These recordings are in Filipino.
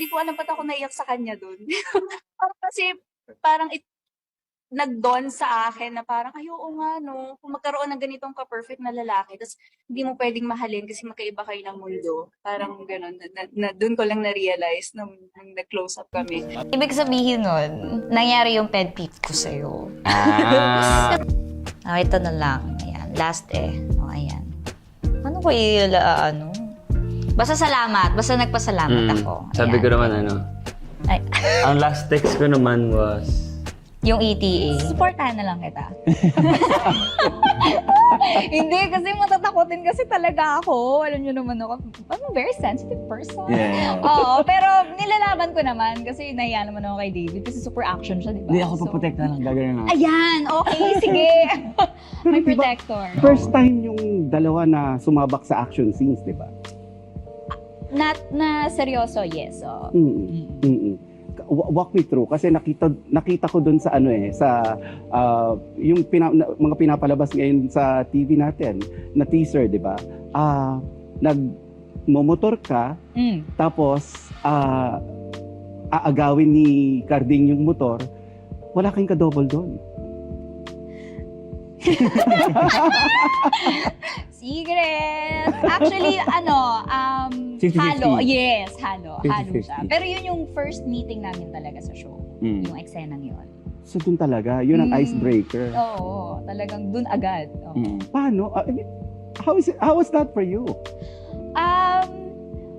ko alam ba't ako naiyak sa kanya dun. Kasi parang nag-dawn sa akin na parang, ay oo nga no, kung magkaroon ng ganitong ka-perfect na lalaki, tapos hindi mo pwedeng mahalin kasi magkaiba kayo ng mundo. Parang gano'n, doon ko lang na-realize nung nag-close up kami. Ibig sabihin nun, nangyari yung pet peeve ko sa'yo. Ito na lang. Ayan, last O, ayan. Ano ko ano? Basta salamat. Basta nagpasalamat ako. Ayan. Sabi ko naman Ay. ang last text ko naman was, Yung ETA. Supportahan na lang kita. Hindi, kasi matatakotin kasi talaga ako. Alam niyo naman ako, I'm a very sensitive person. Yeah. Oo, pero nilalaban ko naman kasi nahiya naman ako kay David kasi super action siya, di ba? hindi ako paprotekta lang, gagawin na. Ayan, okay, sige. May protector. First time yung dalawa na sumabak sa action scenes, di ba? Na seryoso, yes. Oh. Walk me through kasi nakita ko doon sa sa yung mga pinapalabas ngayon sa TV natin na teaser, 'di ba? Nagmomotor ka tapos aagawin ni Carding yung motor, wala kang ka-double doon. Secret! Actually, 50-50. halo. Yes, halo. 50-50. Halo siya. Pero yun yung first meeting namin talaga sa show. Yung eksenang yun. So doon talaga, yun ang icebreaker. Oo, talagang dun agad. Oo. Paano? How was that for you?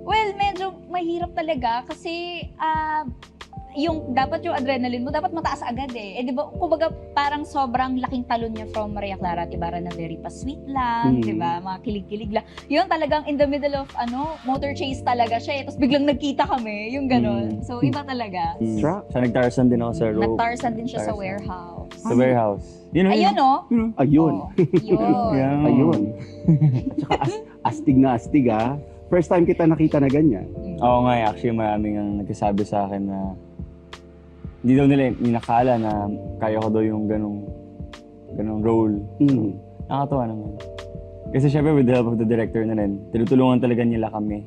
Well, medyo mahirap talaga kasi yung dapat yung adrenaline mo dapat mataas agad eh. Eh di ba, kumbaga parang sobrang laking talon niya from Maria Clara at Ibarra na very pa-sweet lang, di ba? Mga kilig-kilig lang. Yun talagang in the middle of motor chase talaga siya eh. Tapos biglang nagkita kami, yung ganon. So iba talaga. Truck? So nag-Tarzan din ako sa rope. Nag-Tarzan din siya sa Tarzan. warehouse. Sa warehouse. Yun, Ayun oh. Ayun. Oh, yun. Yeah. Ayun. Tsaka astig na astig First time kita nakita na ganyan. Oo nga, actually maraming ang nagsasabi sa akin na hindi daw nila inakala na kaya ko daw yung ganong role. So, nakakatawa naman. Kasi syempre with the help of the director na rin, tinutulungan talaga nila kami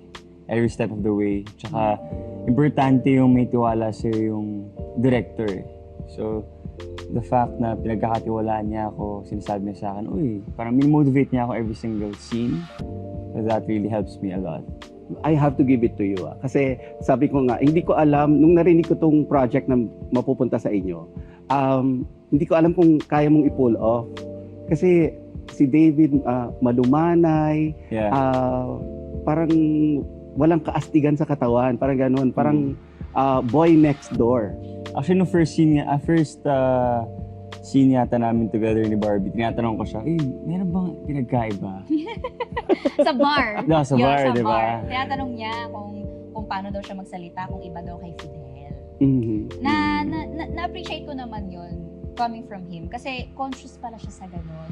every step of the way. Tsaka importante yung may tiwala sa yung director. So the fact na pinagkakatiwalaan niya ako, sinasabi niya sa akin, uy, parang min-motivate niya ako every single scene. So that really helps me a lot. I have to give it to you. Kasi sabi ko nga, hindi ko alam, nung narinig ko tong project na mapupunta sa inyo, hindi ko alam kung kaya mong i-pull off. Kasi si David malumanay, parang walang kaastigan sa katawan, parang gano'n, parang boy next door. Actually, no first scene yata namin together ni Barbie, tinatanong ko siya, meron bang pinagkaiba? Sa bar. No, sa bar, di ba? Tinatanong niya kung paano daw siya magsalita, kung iba daw kay Fidel. Na-appreciate ko naman yun coming from him kasi conscious pala siya sa ganun,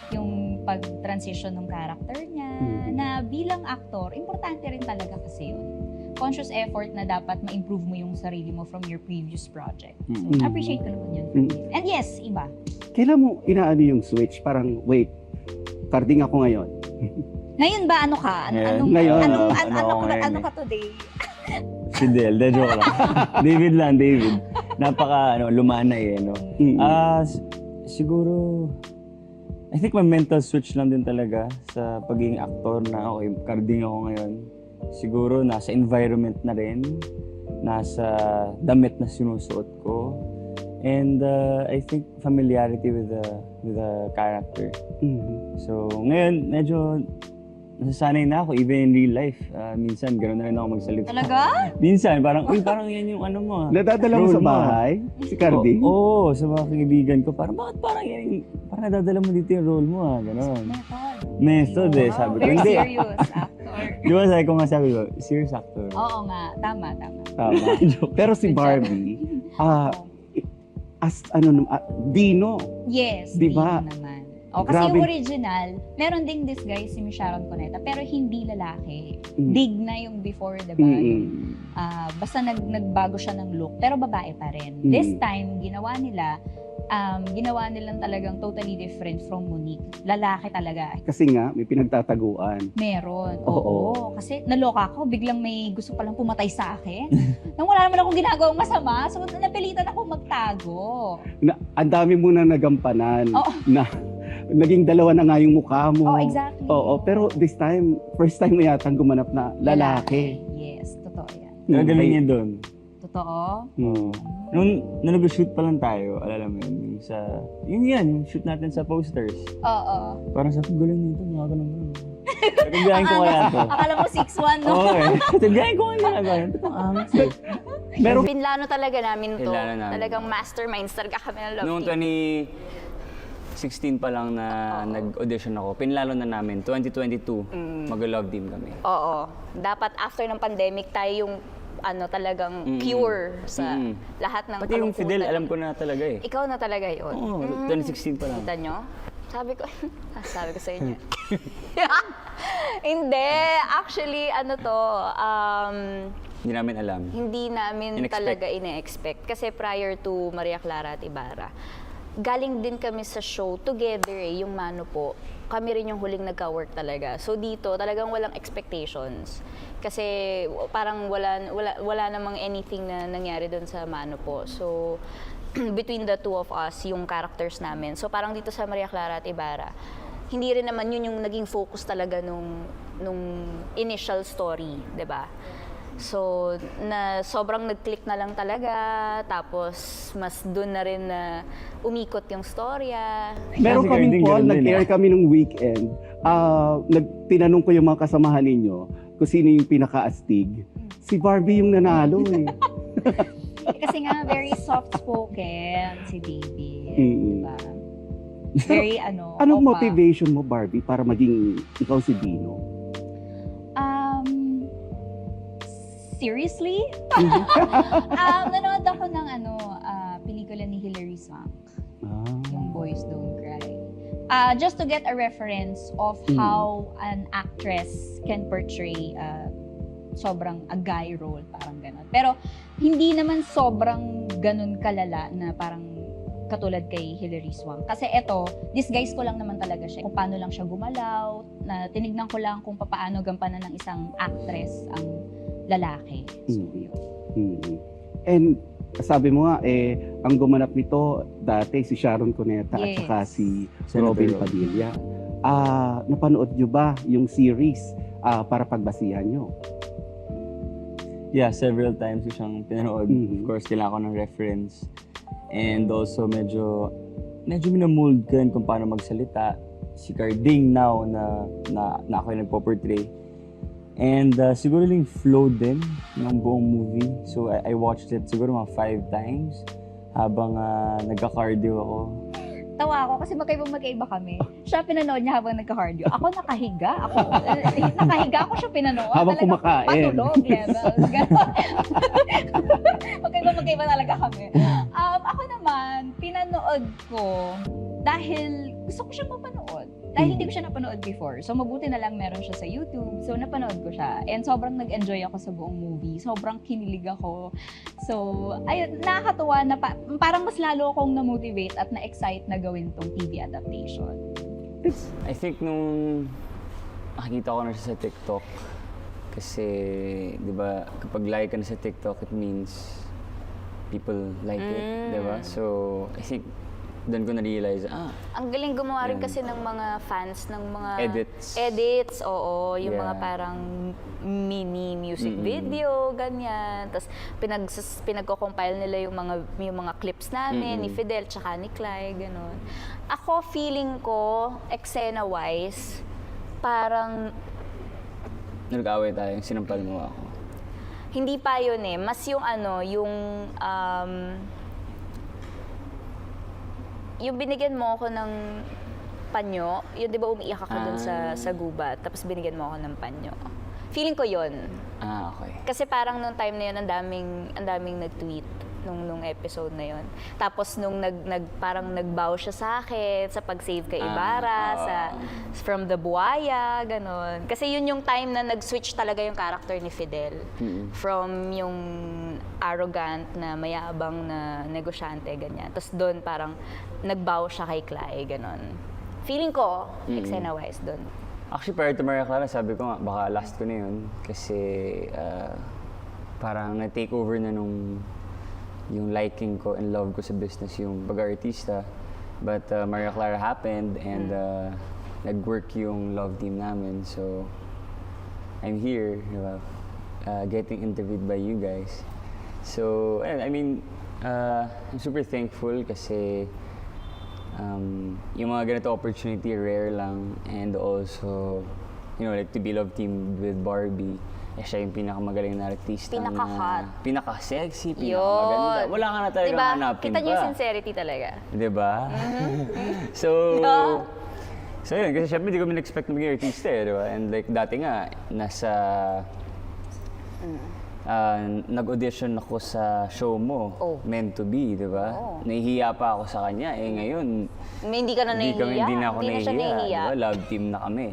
yung pag-transition ng character niya, na bilang actor, importante rin talaga kasi yun. Conscious effort na dapat ma-improve mo yung sarili mo from your previous project. So, appreciate ko naman yun from him. And yes, iba. Kailan mo inaano yung switch? Parang, wait, Carding ako ngayon. Ngayon ba, ano ka? Ano ka today? Fidel, de joke lang. David. Napaka, lumanay no? Siguro, I think may mental switch lang din talaga sa pagiging aktor na, okay, Carding ako ngayon. Siguro nasa environment na rin, nasa damit na sinusuot ko, and I think familiarity with the character. So ngayon medyo nasasanay na ako even in real life. Minsan gano'n na rin ako magsalita. Talaga? Minsan parang yan yung ano mo. Nadadala mo sa bahay, si Carding? Oo, sa mga kaibigan ko. Bakit parang nadadala mo dito yung role mo gano'n. Method sabi ko. Very Hindi. serious actor. Di ba sabi ko, serious actor. Oo nga, tama. Pero si Barbie, Dino. Yes, Di ba? Dino naman. Kasi yung original, meron ding this guy, si Sharon Cuneta, pero hindi lalaki. Dig na yung before, diba? Basta nagbago siya ng look, pero babae pa rin. This time, ginawa nila, ginawa nilang talagang totally different from Monique. Lalaki talaga. Kasi nga, may pinagtataguan. Meron. Oo. Oo. Kasi naloka ako, biglang may gusto palang pumatay sa akin. Nang wala naman akong ginagawang masama, so napilitan ako magtago. Ang dami mo na nagampanan Oo. na naging dalawa na nga yung mukha mo. Oh, exactly. Oo, pero this time, first time mo yatang gumanap na lalaki. Yes, totoo yan. Gagaling niya doon. Totoo. Hmm. Nung nag-shoot pa lang tayo, alala mo yun, yung sa, yung shoot natin sa posters. Oo. Parang sa galing nito, mga ganun. Tagbiyahin ko kaya to. Akala mo 6'1", no? Oo eh. Tagbiyahin ko kaya ganun. Meron Pinlano talaga namin to. Pinlano namin. Talagang masterminds talaga kami ng love Noong team. 2016 pa lang na nag-audition ako, pinlalo na namin, 2022, mag-love team kami. Oo. Dapat after ng pandemic tayo yung talagang cure sa lahat ng Pati yung kalungkutan. Fidel, alam ko na talaga eh. Ikaw na talaga yun. Oo, 2016 pa lang. Kita nyo? Sabi ko sa inyo. Hindi. Actually, Hindi namin alam. hindi namin In-expect. talaga ine-expect. Kasi prior to Maria Clara at Ibarra, galing din kami sa show together yung Mano po. Kami rin yung huling nagka-work talaga. So dito, talagang walang expectations. Kasi parang wala namang anything na nangyari doon sa Mano po. So between the two of us, yung characters namin. So parang dito sa Maria Clara at Ibarra, hindi rin naman yun yung naging focus talaga nung initial story, 'di ba? So, sobrang nag-click na lang talaga, tapos mas doon na rin na umikot yung storya. Meron Kasi kaming ganun call, din nag-air kami nung weekend. Tinanong ko yung mga kasamahan ninyo kung sino yung pinaka-astig. Si Barbie yung nanalo eh. Kasi nga, very soft-spoken si David. Mm-mm. Diba? Very, Anong opa. motivation mo, Barbie, para maging ikaw si Dino? Seriously? Nanood ako ng pelikula ni Hilary Swank, yung Boys Don't Cry. Just to get a reference of how an actress can portray sobrang a guy role, parang gano'n. Pero hindi naman sobrang ganun kalala na parang katulad kay Hilary Swank. Kasi eto, disguise ko lang naman talaga siya. Kung paano lang siya gumalaw, na tinignan ko lang kung paano gampanan ng isang actress ang lalaki. So, yun. And sabi mo nga, ang gumanap nito dati si Sharon Cuneta at Yes. saka si Senator Robin Robin. Padilla. Napanood nyo ba yung series para pagbasihan nyo? Yeah, several times ko siyang pinanood. Mhm. Of course, kailangan ko ng reference. And also, medyo minamold ko yun kung paano magsalita. Si Carding now na ako yung nagpo-portray. And siguro yung flow din ng buong movie. So I watched it siguro mga 5 times habang nagka-cardio ako. Tawa ako kasi magkaiba kami. Siya pinanood niya habang nagka-cardio. Ako nakahiga. Nakahiga ako siya pinanood. Habang Talagang kumakain. Patulog levels. Ganon. Magkaiba talaga kami. Ako naman, pinanood ko dahil gusto ko siya mapanood. Dahil hindi ko siya napanood before. So, mabuti na lang meron siya sa YouTube. So, napanood ko siya. And sobrang nag-enjoy ako sa buong movie. Sobrang kinilig ako. So, ayun, nakakatuwa na parang mas lalo akong na-motivate at na-excite na gawin tong TV adaptation. I think nung nakikita ko na siya sa TikTok, kasi, di ba, kapag like ka na sa TikTok, it means people like it, di ba? So, I think doon ko na-realize, Ang galing gumawa rin Yan. kasi ng mga fans ng mga Edits. oo. Yung Yeah. mga parang mini music video, ganyan. Tapos pinagko-compile nila yung mga clips namin, ni Fidel, tsaka ni Clyde, gano'n. Ako, feeling ko, eksena-wise, parang nag-away tayo, sinampal mo ako. hindi pa yun eh. Mas yung yung binigyan mo ako ng panyo, yun di ba umiiyak ako dun sa gubat, tapos binigyan mo ako ng panyo. Feeling ko yun. Okay. Kasi parang nung time na yun, ang daming nag-tweet nung episode na yun. Tapos nung parang nag-bow siya sa akin sa pag-save kay Ibarra, from the buhaya, ganon. Kasi yun yung time na nag-switch talaga yung character ni Fidel. From yung arrogant na mayabang na negosyante, ganyan. Tapos doon parang nagbow siya kay Clay, ganon. Feeling ko, eksena-wise doon. Actually, prior to Maria Clara, sabi ko nga, baka last ko na yun. Kasi parang na-take over na nung yung liking ko and love ko sa business, yung pag-artista. But Maria Clara happened and nag-work yung love team namin. So, I'm here, getting interviewed by you guys. So, I mean, I'm super thankful kasi yung mga ganito opportunity rare lang, and also, like to be love team with Barbie. Siya yung pinakamagaling na artista. Pinaka-hot. Pinaka-sexy, pinakamaganda. Yun. Wala ka na talagang Diba? hanapin Kita niyo pa. yung sincerity talaga. Diba? So, yun, kasi syempre di ko min-expect na maging artista diba? And like dati nga, nasa, nag-audition ako sa show mo, Meant to Be, diba? Nahihiya pa ako sa kanya, ngayon, Hindi ka na nahihiya. hindi na ako Hindi na siya nahihiya. diba? Love team na kami.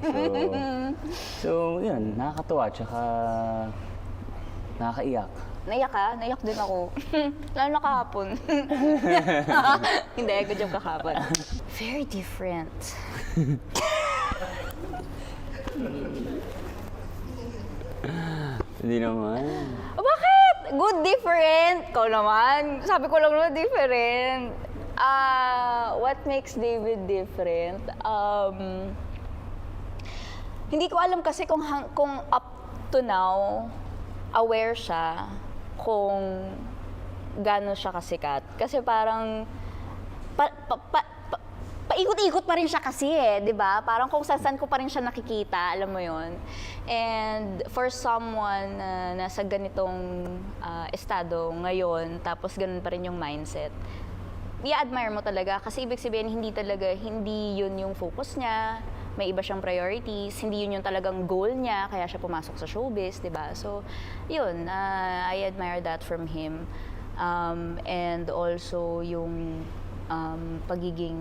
So yun, nakakatuwa, tsaka nakakaiyak. Naiyak ka? Naiyak din ako. Lalo na kahapon. Hindi, good job kahapon. Very different. Hindi naman. Bakit? Good different. Ikaw naman. Sabi ko lang naman different. What makes David different? Hindi ko alam kasi kung up to now, aware siya kung gaano siya kasikat. Kasi parang paikot-ikot pa rin siya kasi di ba? Parang kung saan ko pa rin siya nakikita, alam mo yon. And for someone na nasa ganitong estado ngayon, tapos ganun pa rin yung mindset, i-admire mo talaga kasi ibig sabihin hindi yun yung focus niya, may iba siyang priorities, hindi yun yung talagang goal niya, kaya siya pumasok sa showbiz, di ba? So, yun, I admire that from him. And also yung pagiging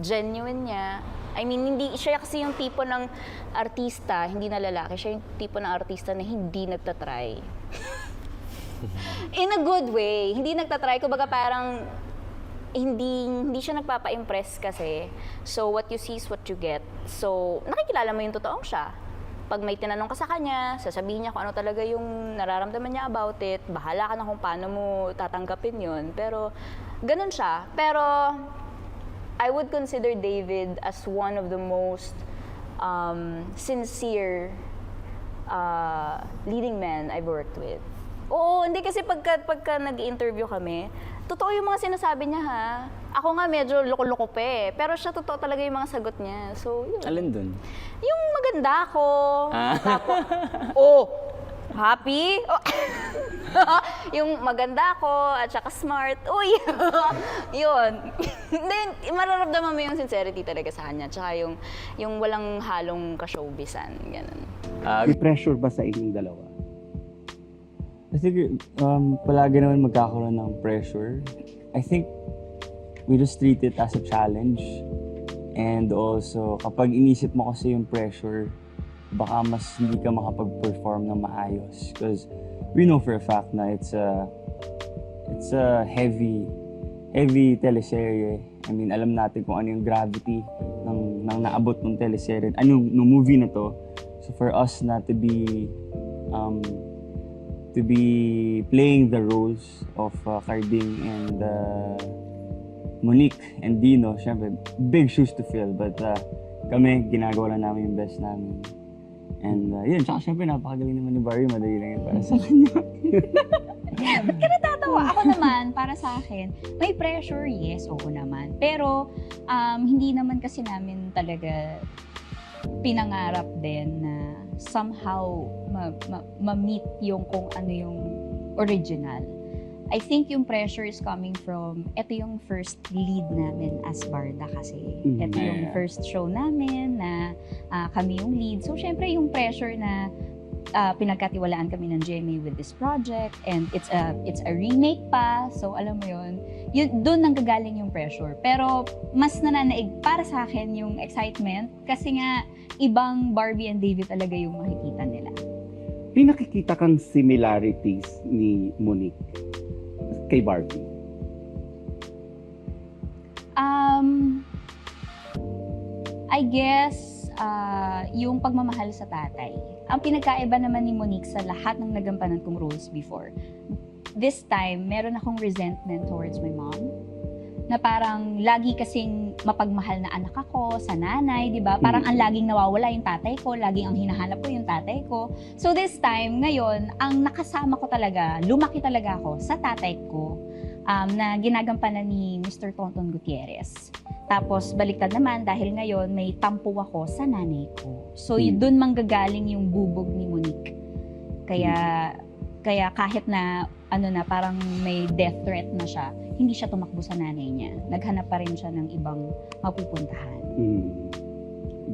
genuine niya. I mean, hindi siya kasi yung tipo ng artista, hindi na lalaki, siya yung tipo ng artista na hindi nagtatry. In a good way, hindi nagtatry, kumbaga parang hindi siya nagpapa-impress kasi. So, what you see is what you get. So, nakikilala mo yung totoong siya. Pag may tinanong ka sa kanya, sasabihin niya kung ano talaga yung nararamdaman niya about it. Bahala ka na kung paano mo tatanggapin yun. Pero, ganun siya. Pero, I would consider David as one of the most sincere leading men I've worked with. Oo, hindi kasi pagka nag-interview kami, totoo yung mga sinasabi niya ha. Ako nga medyo loko-loko pa eh. Pero siya totoo talaga yung mga sagot niya. So, yun. Alin dun? Yung maganda ako. Happy? Yung maganda ako at saka smart. Uy! Yun. Then, mararamdaman mo yung sincerity talaga sa kanya. Tsaka yung walang halong ka-showbizan. Ganun. May pressure ba sa inyong dalawa? I think palagi naman magkakaroon ng pressure. I think we just treat it as a challenge. And also, kapag inisip mo kasi yung pressure, baka mas hindi ka makapag-perform ng maayos. Because we know for a fact na it's a heavy teleserye. I mean, alam natin kung ano yung gravity ng naabot ng teleserye, ng movie na to. So for us na to be playing the roles of Carding and Monique and Dino, syempre, big shoes to fill. But kami, ginagawa lang namin yung best namin. And yun, tsaka syempre, napakagaling naman ni Barry, madali lang yun para sa kanya. Ba't ka natatawa? Ako naman, para sa akin, may pressure, yes, oo naman. Pero, hindi naman kasi namin talaga pinangarap din na somehow ma-meet yung kung ano yung original. I think yung pressure is coming from, ito yung first lead namin as Barda kasi. Ito yung first show namin na kami yung lead. So, syempre yung pressure na pinagkatiwalaan kami ng GMA with this project and it's a remake pa. So, alam mo yun doon nanggagaling yung pressure. Pero, mas nananaig para sa akin yung excitement kasi nga, ibang Barbie and David talaga yung makikita nila. may nakikita kang similarities ni Monique kay Barbie? I guess, yung pagmamahal sa tatay. Ang pinagkaiba naman ni Monique sa lahat ng nagampanan kong roles before, this time, meron akong resentment towards my mom. Na parang lagi kasing mapagmahal na anak ako sa nanay, di ba? Parang ang laging nawawala yung tatay ko, laging ang hinahanap ko yung tatay ko. So this time, ngayon, ang nakasama ko talaga, lumaki talaga ako sa tatay ko, na ginagampanan ni Mr. Tonton Gutierrez. Tapos baliktad naman dahil ngayon may tampo ako sa nanay ko. So doon manggagaling yung bubog ni Monique. Kaya kahit na parang may death threat na siya, hindi siya tumakbo sa nanay niya. Naghanap pa rin siya ng ibang mapupuntahan.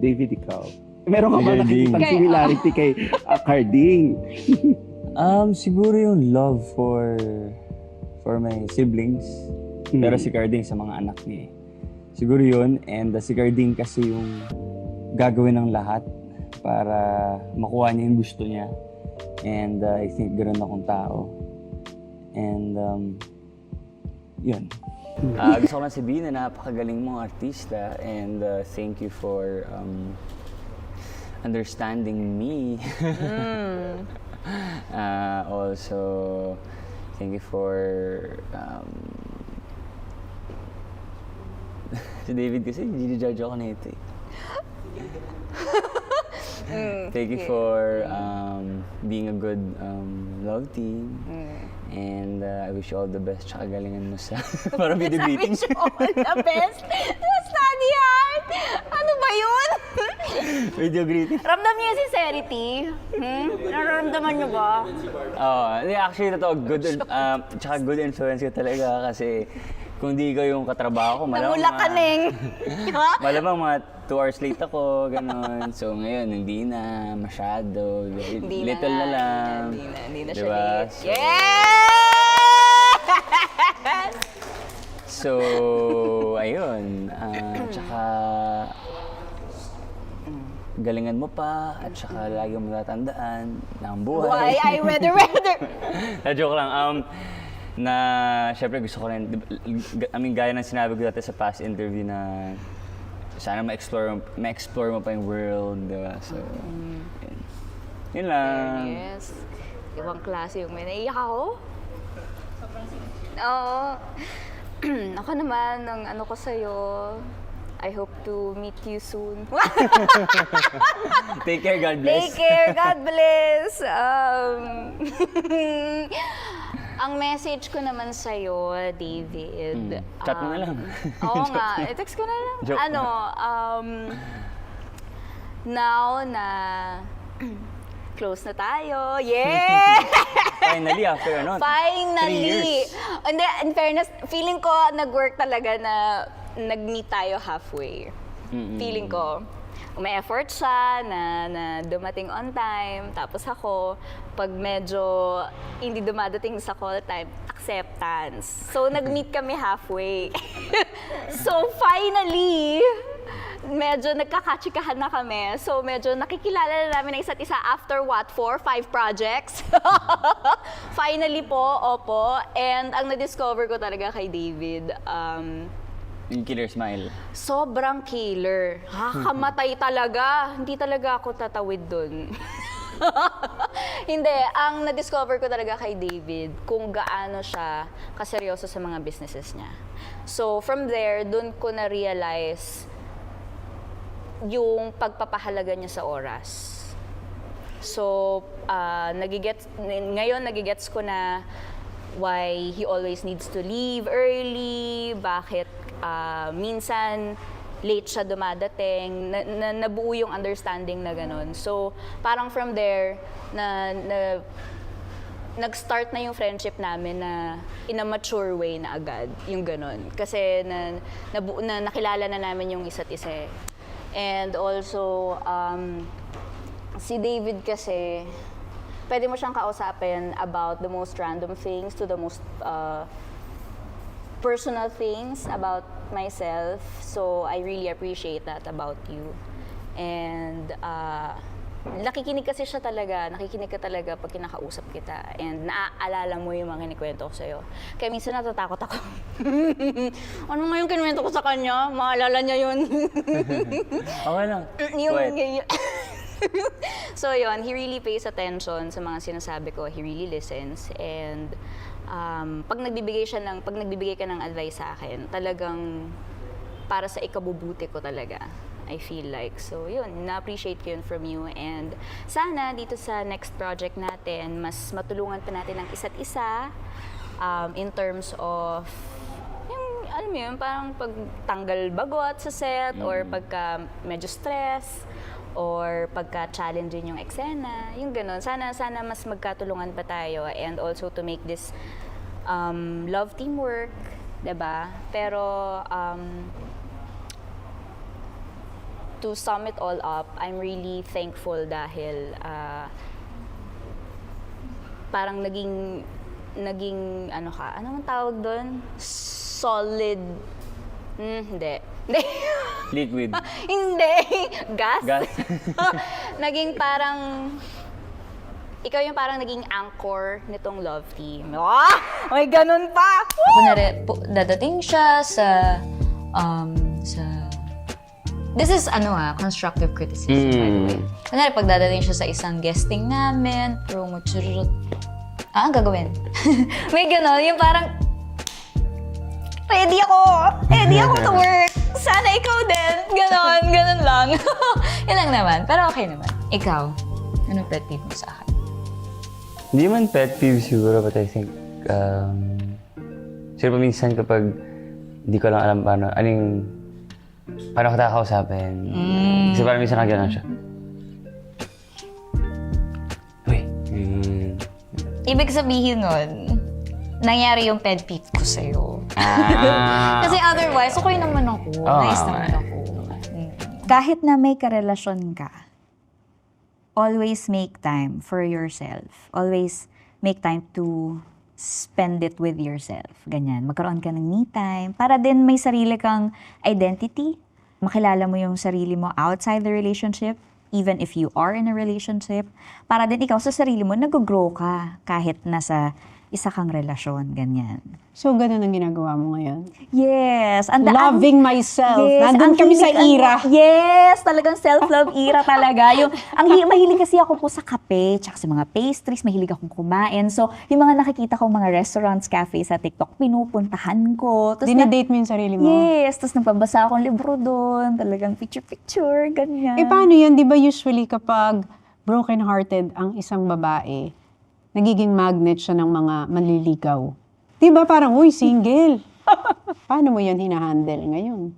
David, ikaw? Meron ka ba Carding. nakikita similarity kay Carding? Siguro yung love for my siblings. Pero si Carding sa mga anak niya. Siguro yun. And si Carding kasi yung gagawin ng lahat para makuha niya yung gusto niya. And I think ganoon akong tao. And yun. Gusto ko lang sabihin na napakagaling mong artista and thank you for understanding me. Also, thank you for si David kasi ginijudge ako na ito eh. Thank you for being a good love team. And I wish you all the best. Tsaka galingan mo sa para video greeting. Wish all the best. Study hard. Ano ba yun? Video greeting. Ramdam niyo yung sincerity? Nararamdaman niyo ba? Actually, totoo, good, tsaka good influence ka talaga kasi kung di ko yung katrabaho ko, malamang Namula ka, Neng. malamang mga 2 hours late ako, gano'n. So ngayon, hindi na masyado. Hindi Little na lang. Hindi na siya Diba? late. So, Yes! So, ayun. Tsaka, galingan mo pa at tsaka lagi mo tatandaan na ang Why? buhay. I weather. Joke lang. Na syempre gusto ko rin, gaya ng sinabi ko dati sa past interview na sana ma-explore mo pa yung world, diba? So, yun lang. Yes. Ibang klase yung may naiyak ako. Oo. Ako naman, ang ano ko sa'yo, I hope to meet you soon. Take care, God bless. Take care, God bless. Ang message ko naman sa'yo, David. Chat mo na lang. Oo nga, i-text ko na lang. Joke. Now na close na tayo. Yeah! Finally, after ano? 3 Finally! years. Hindi, in fairness, feeling ko nag-work talaga na nag-meet tayo halfway. Feeling ko, may effort siya na dumating on time. Tapos ako, pag medyo hindi dumadating sa call time, acceptance. So, nag-meet kami halfway. So, finally, medyo nagkakatsikahan na kami. So, medyo nakikilala na namin ang isa't isa after what? 4, 5 projects? Finally po, opo. And ang na-discover ko talaga kay David, Yung killer smile. sobrang killer. Kamatay talaga. Hindi talaga ako tatawid dun. Hindi. Ang na-discover ko talaga kay David, kung gaano siya kaseryoso sa mga businesses niya. So, from there, dun ko na-realize yung pagpapahalaga niya sa oras. So, ngayon nagigets ko na why he always needs to leave early, bakit minsan late siya dumadating, nabuo yung understanding na ganun. So, parang from there, nag-start na yung friendship namin na in a mature way na agad, yung ganun. Kasi nakilala na namin yung isa't isa. And also, si David kasi, pwede mo siyang kausapin about the most random things to the most personal things about myself. So I really appreciate that about you. And nakikinig kasi siya talaga, nakikinig ka talaga pag kinakausap kita and naaalala mo yung mga kinikwento ko sa'yo. Kaya minsan natatakot ako. Ano nga yung kinuwento ko sa kanya? Maalala niya yun. Okay lang. Quiet. So yun, he really pays attention sa mga sinasabi ko. He really listens. And pag nagbibigay ka ng advice sa akin, talagang para sa ikabubuti ko talaga. I feel like. So yun, na-appreciate ko yun from you. And sana dito sa next project natin, mas matulungan pa natin ang isa't isa in terms of yung, alam mo yun, parang pagtanggal bagot sa set or pagka medyo stress or pagka-challenging yung eksena, yung ganun. Sana mas magkatulungan pa tayo and also to make this love teamwork, 'di ba? Pero to sum it all up, I'm really thankful dahil parang naging ano ka, anong tawag doon? Solid. Hindi. Liquid. Hindi. Gas? Gas. Naging parang, ikaw yung parang naging anchor nitong love team. May ganun pa! Kunwari, dadating siya sa this is constructive criticism, by the way. Kunwari, pag dadating siya sa isang guesting namin, promo, chururut, ang gagawin? May gano'n, yung parang, ready ako to work. Sana ikaw din. Ganon lang. Yun lang naman. Pero okay naman. Ikaw, ano pet peeve mo sa akin? Hindi man pet peeve siguro, but I think, siguro minsan kapag hindi ko lang alam paano ko kakausapin. Kasi parang minsan kagano'n siya. Uy. Ibig sabihin nun, nangyari yung pet peeve ko sa'yo. Kasi otherwise, okay naman ako. Nice naman ako. Kahit na may karelasyon ka, always make time for yourself. Always make time to spend it with yourself. Ganyan. Magkaroon ka ng me time. Para din may sarili kang identity. Makilala mo yung sarili mo outside the relationship, even if you are in a relationship. Para din ikaw sa sarili mo, nag-grow ka kahit nasa isa kang relasyon. Ganyan. So, ganun ang ginagawa mo ngayon? Yes. Loving myself. Nandun ang kami sa hilig, era. Yes, talagang self-love era talaga. Mahilig kasi ako po sa kape, tsaka sa mga pastries, mahilig akong kumain. So, yung mga nakikita kong mga restaurants, cafe sa TikTok, pinupuntahan ko. Dinedate mo yung sarili mo? Yes, tapos nagbabasa akong libro doon, talagang picture-picture, ganyan. Eh, paano yan? Di ba usually kapag broken-hearted ang isang babae, nagiging magnet siya ng mga manliligaw? Di ba parang, uy, single. Paano mo yan hinahandle ngayon?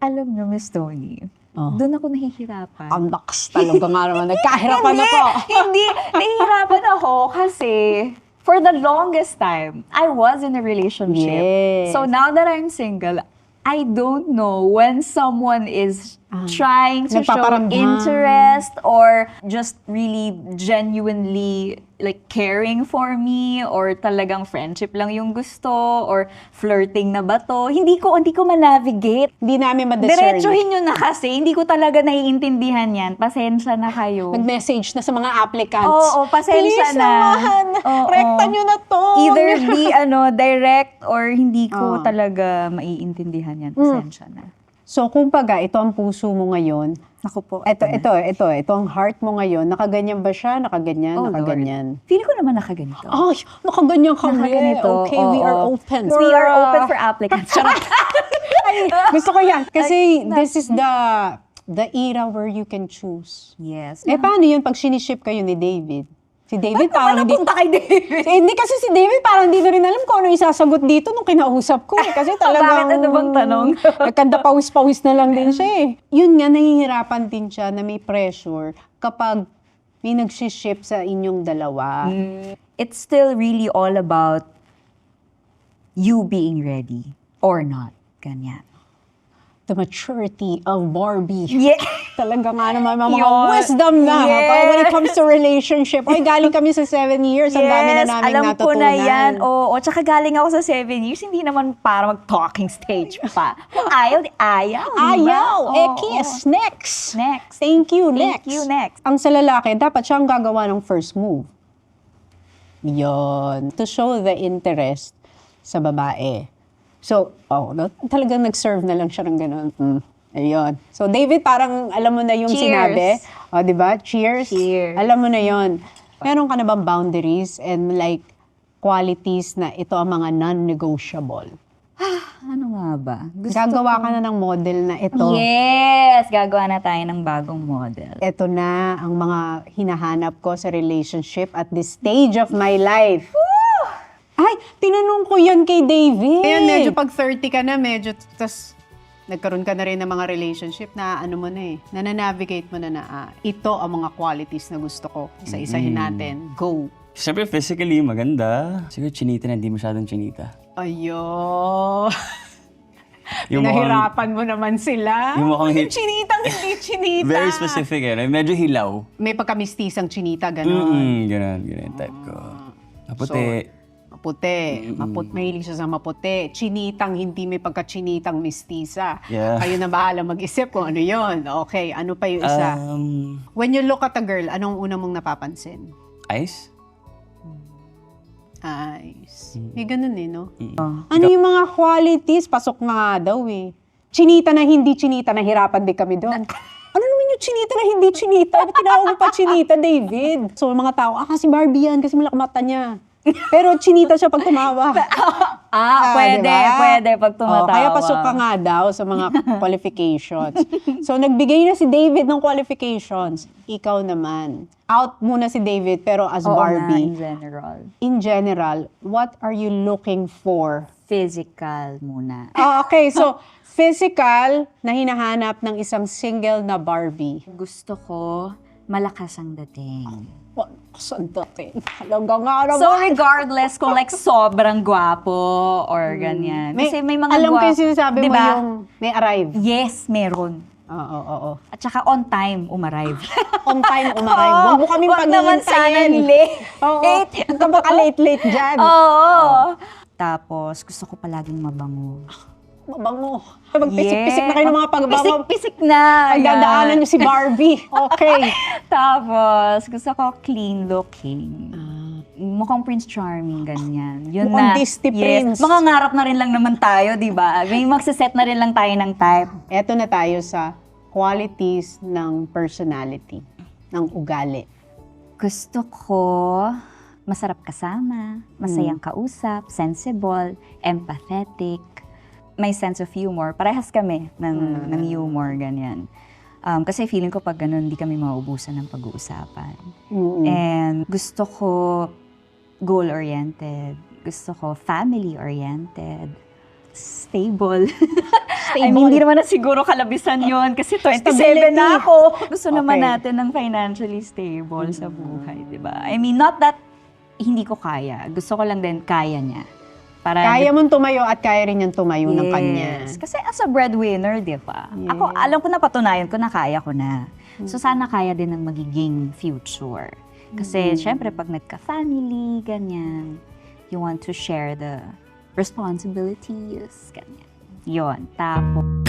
Alam niyo, Miss Tony, doon ako nahihirapan. Ang lakas talaga nga naman. Nagkahirapan ako. Hindi, nahihirapan ako kasi for the longest time, I was in a relationship. Yes. So now that I'm single, I don't know when someone is trying to show Nagpaparamdam. interest or just really genuinely like caring for me or talagang friendship lang yung gusto or flirting na ba to. Hindi ko ma-navigate. Hindi namin ma-discern. Diretsuhin nyo na kasi. Hindi ko talaga naiintindihan yan. Pasensya na kayo. Nag-message na sa mga applicants. Oo, pasensya Please na. naman, Oo. rekta nyo na to. Either be direct or hindi ko talaga maiintindihan yan. Pasensya na. So, kumbaga, ito ang puso mo ngayon. Naku po. Ito ang heart mo ngayon. Nakaganyan ba siya? Nakaganyan? Oh, nakaganyan? Feeling ko naman nakaganito. Ay, nakaganyan kami. Nakaganito. Okay, we Oo. are open. We are open for applicants. Charot. Gusto ko yan. Kasi this is the era where you can choose. Yes. Eh, paano yun pag siniship kayo ni David? Si David parang Napunta kay David. Hindi kasi si David parang hindi na rin alam kung ano isasagot dito nung kinausap ko. Kasi talagang... Bakit? Ano bang tanong? Nagkanda pawis-pawis na lang din siya eh. Yun nga, nahihirapan din siya na may pressure kapag may nagsiship sa inyong dalawa. It's still really all about you being ready or not. Ganyan. the maturity of Barbie. Yeah. Talaga nga naman, mga Yun. wisdom na. Yes. When it comes to relationship. Oy, galing kami sa 7 years. Ang dami na namin alam natutunan. ko na yan. Oo, tsaka galing ako sa 7 years, hindi naman para mag-talking stage pa. Kung ayaw, ayaw. di ba? Ayaw! Oo, Kiss! Next! Next. Thank you, Thank next. you, next. Ang sa lalaki, dapat siyang gagawa ng first move. Yon. To show the interest sa babae. So, talagang nag-serve na lang siya ng ganun. Ayun. So, David, parang alam mo na yung Cheers. sinabi. O, di ba? Cheers. Cheers. Alam mo na yon. Meron ka na bang boundaries and like qualities na ito ang mga non-negotiable? Ano nga ba? Gagawa ka na ng model na ito. Yes! Gagawa na tayo ng bagong model. Ito na ang mga hinahanap ko sa relationship at this stage of my life. Ay, tinanong ko yan kay David. Ngayon, medyo pag 30 ka na, medyo, tas nagkaroon ka na rin ng mga relationship na ano mo na nananavigate mo na ito ang mga qualities na gusto ko. Isa-isahin natin. Go. Siyempre, physically, maganda. Siguro, chinita na, hindi masyadong chinita. Ayo. Yung Nahirapan mo naman sila. Yung mukhang Anong chinitang hindi chinita? Very specific Medyo hilaw. May pagkamistisang chinita, gano'n. Ganun yung type ko. Maputi. Maputi. Mahilig siya sa maputi. Chinitang, hindi may pagka-chinitang mistisa. Yeah. Kayo na bahala mag-isip kung ano yon. Okay, ano pa yung isa? When you look at a girl, anong una mong napapansin? Eyes? Eyes. May ganun no? Ano yung mga qualities? Pasok nga daw Chinita na hindi chinita, nahirapan din kami doon. Ano naman yung chinita na hindi chinita? Ba't tinawag mo pa chinita, David? So, mga tao, kasi Barbie yan, kasi malaki mata niya. Pero chinita siya pag tumawa. Pwede, diba? pwede pag tumatawa. Kaya pasok ka nga daw sa mga qualifications. So, nagbigay na si David ng qualifications. Ikaw naman. Out muna si David, pero as Oo nga, Barbie. in general. In general, what are you looking for? Physical muna. Okay, so physical na hinahanap ng isang single na Barbie. Gusto ko malakas ang dating. Saan dating? Halaga nga naman. So regardless kung like sobrang gwapo or ganyan. Kasi may mga alam ko gwapo. yung sinasabi mo Diba? yung may arrive. Yes, meron. Oo. At saka on time, umarive. On time umarrive. Huwag mo kaming Wag naman sana pag-iintayin. late. Oo. Huwag ka baka late dyan. Oo. Tapos, gusto ko palaging mabango. Mabango. Magpisik-pisik na kayo ng mga pagbango. Pisik-pisik na. Pagdadaanan niyo si Barbie. Okay. Tapos, gusto ko clean looking. Mukhang Prince Charming, ganyan. Yun Mukhang na. Disney Prince. Mga ngarap na rin lang naman tayo, di ba? May magsiset na rin lang tayo ng type. Eto na tayo sa qualities ng personality, ng ugali. Gusto ko masarap kasama, masayang kausap, sensible, empathetic, may sense of humor. Parehas kami ng humor, ganyan. Kasi feeling ko pag ganun, hindi kami mauubusan ng pag-uusapan. And gusto ko goal-oriented. Gusto ko family-oriented. Stable. I mean, hindi naman na siguro kalabisan yon kasi 27 na ako. Gusto naman natin ng financially stable sa buhay, di ba? I mean, not that hindi ko kaya. Gusto ko lang din kaya niya. Para Kaya mong tumayo at kaya rin niyang tumayo ng kanya. Kasi as a breadwinner, di ba? Ako, alam ko na patunayan ko na kaya ko na. So, sana kaya din ng magiging future. Kasi, syempre, pag nagka-family, ganyan, you want to share the responsibilities, ganyan. Yun. Tapos,